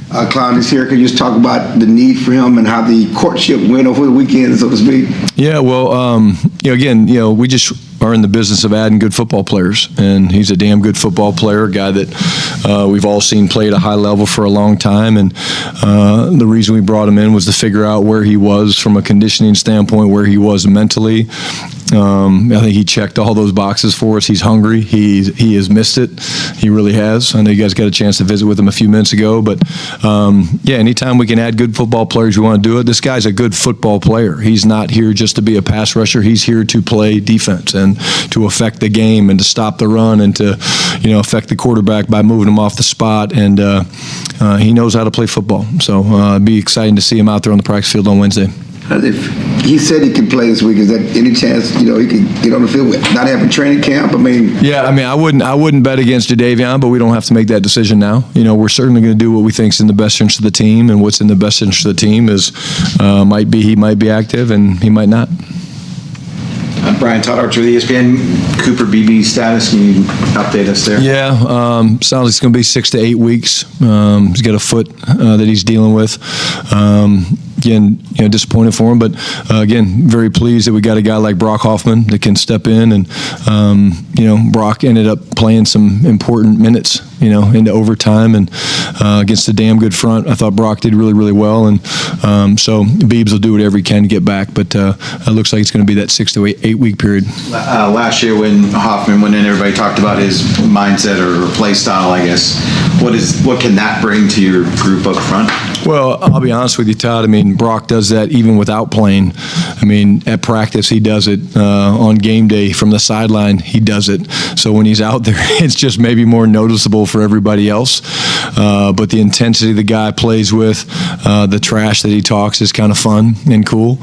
Clowney's here. Can you just talk about the need for him and how the courtship went over the weekend, so to speak? Yeah, well, again, we just are in the business of adding good football players, and he's a damn good football player, a guy that we've all seen play at a high level for a long time, and the reason we brought him in was to figure out where he was from a conditioning standpoint, where he was mentally. I think he checked all those boxes for us. He's hungry. He has missed it. He really has. I know you guys got a chance to visit with him a few minutes ago, but anytime we can add good football players, we want to do it. This guy's a good football player. He's not here just to be a pass rusher. He's here to play defense and to affect the game and to stop the run and to, affect the quarterback by moving him off the spot. And he knows how to play football. So it'd be exciting to see him out there on the practice field on Wednesday. He said he can play this week. Is that any chance he could get on the field with not having training camp? I wouldn't bet against Jadeveon, but we don't have to make that decision now. We're certainly going to do what we think is in the best interest of the team, and what's in the best interest of the team is he might be active and he might not. Brian Todd, Archer, the ESPN. Cooper Beebe status, can you update us there? Yeah, sounds like it's going to be 6 to 8 weeks. He's got a foot that he's dealing with. Again, disappointed for him, but again, very pleased that we got a guy like Brock Hoffman that can step in, and Brock ended up playing some important minutes, into overtime and against a damn good front. I thought Brock did really, really well, and so Beebs will do whatever he can to get back, but it looks like it's going to be that 6 to 8 week period. Last year when Hoffman went in, everybody talked about his mindset or play style, I guess. What can that bring to your group up front? Well, I'll be honest with you, Todd. Brock does that even without playing. At practice, he does it. On game day from the sideline, he does it. So when he's out there, it's just maybe more noticeable for everybody else. But the intensity the guy plays with, the trash that he talks is kind of fun and cool.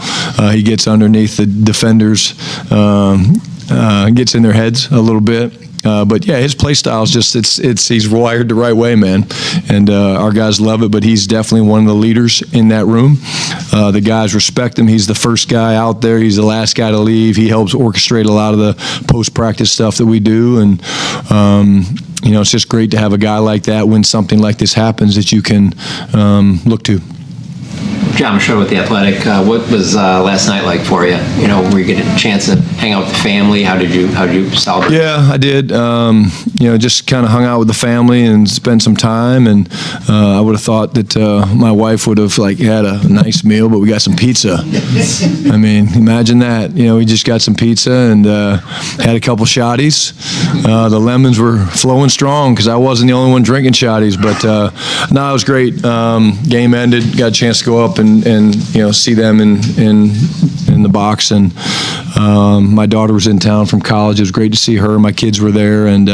He gets underneath the defenders, gets in their heads a little bit. But yeah, his play style is just he's wired the right way, man, and our guys love it. But he's definitely one of the leaders in that room. The guys respect him. He's the first guy out there. He's the last guy to leave. He helps orchestrate a lot of the post-practice stuff that we do, and it's just great to have a guy like that when something like this happens that you can look to. John Michaud with The Athletic. What was last night like for you? Were you getting a chance to hang out with the family? How did you celebrate? Yeah, I did. Just kind of hung out with the family and spent some time. And I would have thought that my wife would have had a nice meal, but we got some pizza. Imagine that. We just got some pizza and had a couple shotties. The lemons were flowing strong because I wasn't the only one drinking shotties. But no, it was great. Game ended. Got a chance to go up and see them in the box, and my daughter was in town from college. It was great to see her. My kids were there, and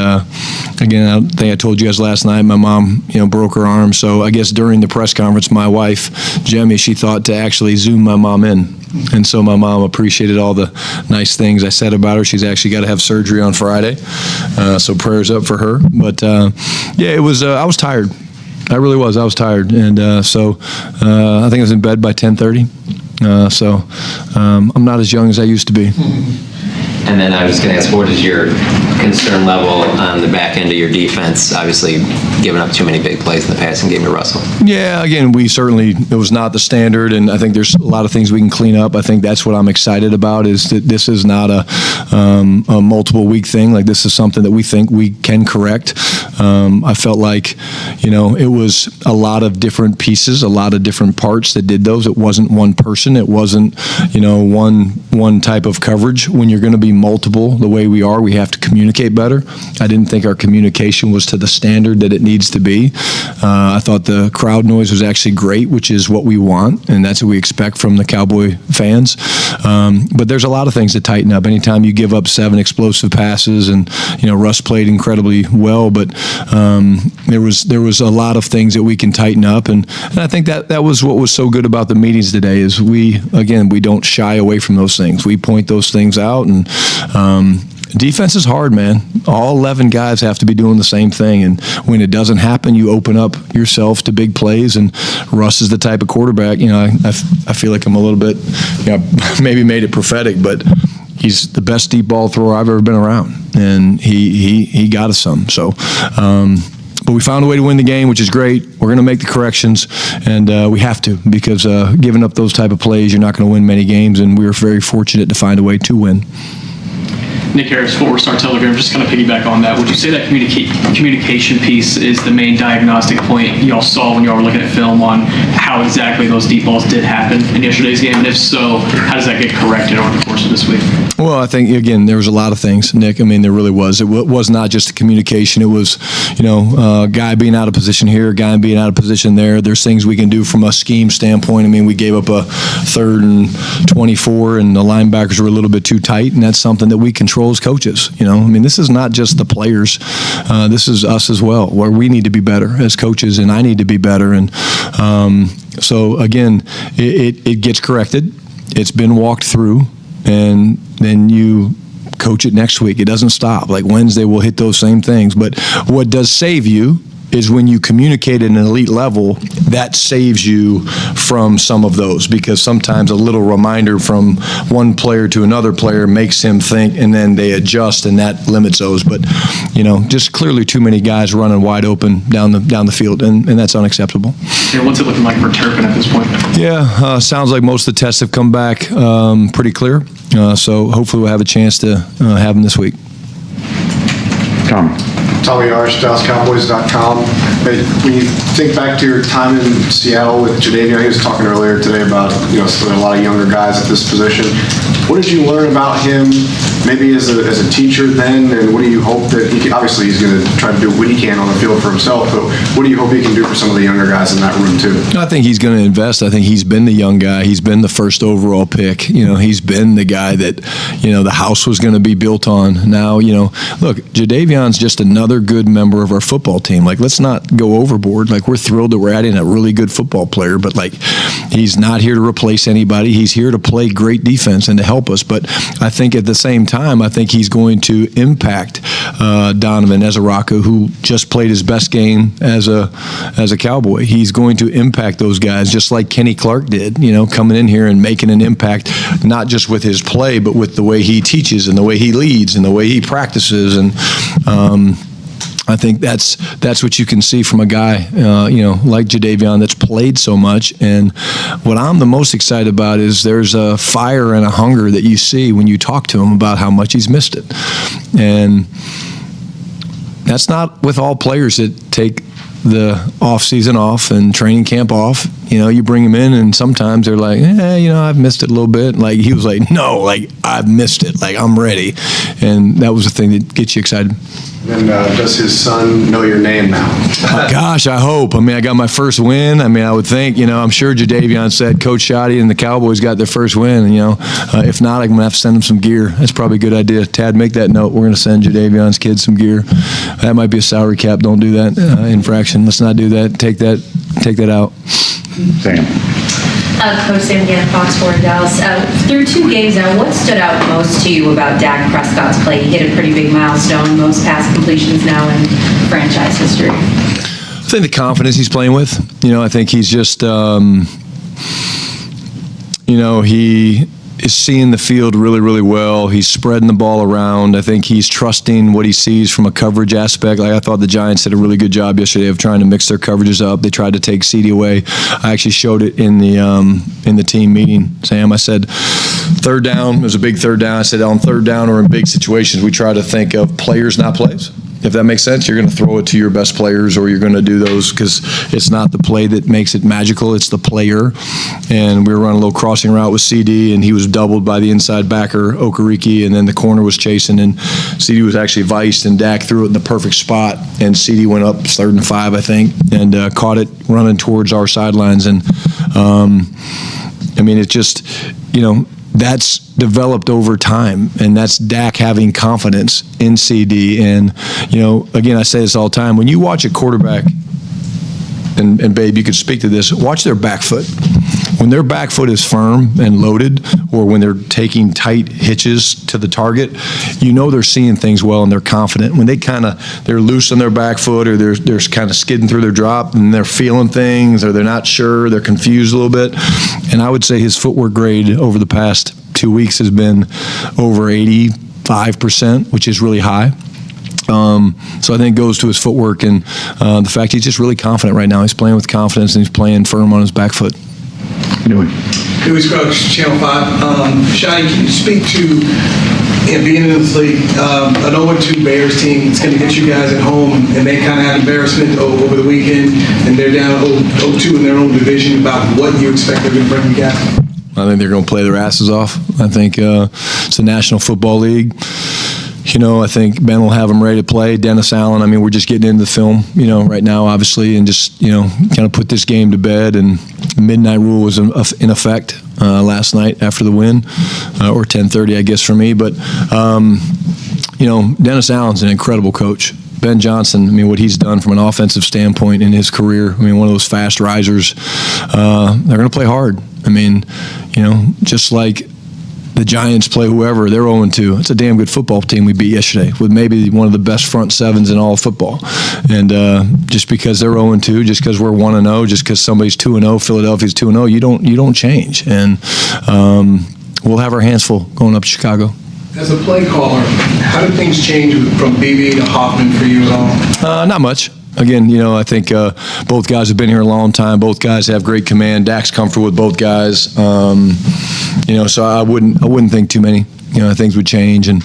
again, I think I told you guys last night, my mom broke her arm, so I guess during the press conference, my wife Jemmy, she thought to actually Zoom my mom in, and so my mom appreciated all the nice things I said about her. She's actually got to have surgery on Friday, so prayers up for her. But it was I was tired. I really was. I was tired, and so I think I was in bed by 10:30. So I'm not as young as I used to be. And then I was going to ask, what is your concern level on the back end of your defense? Obviously, giving up too many big plays in the passing game to Russell. Yeah, again, it was not the standard, and I think there's a lot of things we can clean up. I think that's what I'm excited about, is that this is not a multiple week thing. Like, this is something that we think we can correct. I felt like, it was a lot of different pieces, a lot of different parts that did those. It wasn't one person. It wasn't, one type of coverage. When you're going to be multiple the way we are, we have to communicate better. I didn't think our communication was to the standard that it needs to be. I thought the crowd noise was actually great, which is what we want, and that's what we expect from the Cowboy fans. But there's a lot of things to tighten up. Anytime you give up 7 explosive passes, and Russ played incredibly well, but there was a lot of things that we can tighten up, and I think that was what was so good about the meetings today, is we don't shy away from those things. We point those things out, and defense is hard, man. All 11 guys have to be doing the same thing, and when it doesn't happen, you open up yourself to big plays, and Russ is the type of quarterback, I feel like I'm a little bit, maybe made it prophetic, but he's the best deep ball thrower I've ever been around, and he got us some. So, but But we found a way to win the game, which is great. We're going to make the corrections, and we have to, because giving up those type of plays, you're not going to win many games, and we were very fortunate to find a way to win. Nick Harris, Fort Worth Star-Telegram, just kind of piggyback on that. Would you say that communication piece is the main diagnostic point y'all saw when y'all were looking at film on how exactly those deep balls did happen in yesterday's game? And if so, how does that get corrected over the course of this week? Well, I think, again, there was a lot of things, Nick. I mean, there really was. It was not just the communication. It was, a guy being out of position here, a guy being out of position there. There's things we can do from a scheme standpoint. I mean, we gave up a 3rd and 24, and the linebackers were a little bit too tight, and that's something that we control as coaches. I mean, this is not just the players. This is us as well, where we need to be better as coaches, and I need to be better. And so, again, it gets corrected. It's been walked through, and then you coach it next week. It doesn't stop. Like Wednesday, we'll hit those same things. But what does save you is when you communicate at an elite level, that saves you from some of those, because sometimes a little reminder from one player to another player makes him think, and then they adjust, and that limits those. But, just clearly too many guys running wide open down the field, and that's unacceptable. Yeah, what's it looking like for Turpin at this point? Yeah, sounds like most of the tests have come back pretty clear. So hopefully we'll have a chance to have them this week. Tom. Tommy Arsh, DallasCowboys.com. When you think back to your time in Seattle with Jadeveon, he was talking earlier today about, still a lot of younger guys at this position. What did you learn about him, maybe as a teacher then, and what do you hope that he can, obviously he's going to try to do what he can on the field for himself, but what do you hope he can do for some of the younger guys in that room too? I think he's going to invest. I think he's been the young guy. He's been the first overall pick. He's been the guy that, the house was going to be built on. Now, look, Jadeveon's just another good member of our football team. Like, let's not go overboard. Like, we're thrilled that we're adding a really good football player, but like, he's not here to replace anybody. He's here to play great defense and to help us. But I think at the same time, I think he's going to impact Donovan Ezaraku, who just played his best game as a Cowboy. He's going to impact those guys just like Kenny Clark did, coming in here and making an impact, not just with his play, but with the way he teaches and the way he leads and the way he practices. And I think that's what you can see from a guy, like Jadeveon, that's played so much. And what I'm the most excited about is there's a fire and a hunger that you see when you talk to him about how much he's missed it. And that's not with all players that take the off season off and training camp off. You bring him in, and sometimes they're like, I've missed it a little bit. Like, he was like, no, like, I've missed it. Like, I'm ready. And that was the thing that gets you excited. And does his son know your name now? Gosh, I hope. I mean, I got my first win. I mean, I would think, I'm sure Jadeveon said Coach Shoddy and the Cowboys got their first win. And, if not, I'm going to have to send them some gear. That's probably a good idea. Tad, make that note. We're going to send Jadeveon's kids some gear. That might be a salary cap. Don't do that. Infraction. Let's not do that. Take that out. Sam. Coach Sam Gannon, Fox 4 Dallas. Through 2 games now, what stood out most to you about Dak Prescott's play? He hit a pretty big milestone, most pass completions now in franchise history. I think the confidence he's playing with. I think he's just, he is seeing the field really, really well. He's spreading the ball around. I think he's trusting what he sees from a coverage aspect. Like, I thought the Giants did a really good job yesterday of trying to mix their coverages up. They tried to take CD away. I actually showed it in the team meeting, Sam. I said, 3rd down, it was a big 3rd down. I said, on 3rd down or in big situations, we try to think of players, not plays. If that makes sense, you're going to throw it to your best players, or you're going to do those, because it's not the play that makes it magical, it's the player. And we were running a little crossing route with CD, and he was doubled by the inside backer, Okereke, and then the corner was chasing, and CD was actually viced, and Dak threw it in the perfect spot, and CD went up 3rd and 5, I think, and caught it running towards our sidelines. And, it's just, that's developed over time, and that's Dak having confidence in CD. And, again, I say this all the time, when you watch a quarterback, and Babe, you could speak to this, watch their back foot. When their back foot is firm and loaded, or when they're taking tight hitches to the target, they're seeing things well and they're confident. When they're loose on their back foot, or they're kind of skidding through their drop and they're feeling things, or they're not sure, they're confused a little bit. And I would say his footwork grade over the past 2 weeks has been over 85%, which is really high. So I think it goes to his footwork and the fact he's just really confident right now. He's playing with confidence and he's playing firm on his back foot. Dewey Scruggs, Channel 5. Shotty, can you speak to being in this league, an 0-2 Bears team, it's going to get you guys at home, and they kind of had embarrassment over the weekend, and they're down 0-2 in their own division. About what you expect they're going to bring you guys? I think they're going to play their asses off. I think it's a National Football League. I think Ben will have them ready to play. Dennis Allen, I mean, we're just getting into the film, right now, obviously, and just, kind of put this game to bed. And midnight rule was in effect last night after the win, or 10:30, I guess, for me. But, Dennis Allen's an incredible coach. Ben Johnson, I mean, what he's done from an offensive standpoint in his career, I mean, one of those fast risers, they're going to play hard. I mean, just like the Giants play whoever, they're 0-2. It's a damn good football team we beat yesterday with maybe one of the best front sevens in all of football. And just because they're 0-2, just because we're 1-0, just because somebody's 2-0, Philadelphia's 2-0, you don't change. And we'll have our hands full going up to Chicago. As a play caller, how did things change from BB to Hoffman for you at all? Not much. Again, I think both guys have been here a long time. Both guys have great command. Dak's comfortable with both guys. So I wouldn't think too many, things would change. And,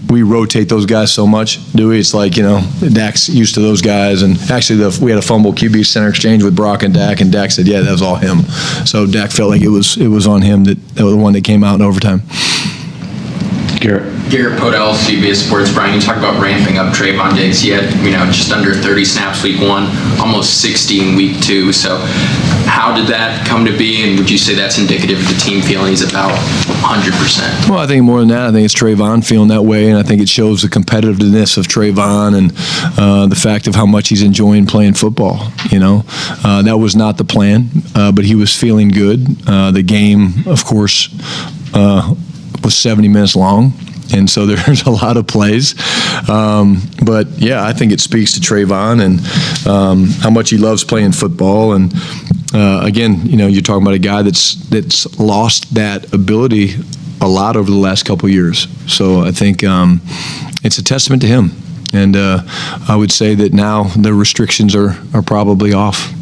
we rotate those guys so much, Dewey. It's like, Dak's used to those guys. And actually, we had a fumble QB center exchange with Brock and Dak said, yeah, that was all him. So Dak felt like it was on him that was the one that came out in overtime. Garrett Podell, CBS Sports. Brian, you talk about ramping up Trayvon Diggs. He had, just under 30 snaps week 1, almost 60 in week 2. So how did that come to be, and would you say that's indicative of the team feeling he's about 100%? Well, I think more than that, I think it's Trayvon feeling that way, and I think it shows the competitiveness of Trayvon and the fact of how much he's enjoying playing football. That was not the plan, but he was feeling good. The game, of course, was 70 minutes long, and so there's a lot of plays. But yeah, I think it speaks to Trayvon and how much he loves playing football. And again, you're talking about a guy that's lost that ability a lot over the last couple of years. So I think it's a testament to him. And I would say that now the restrictions are probably off.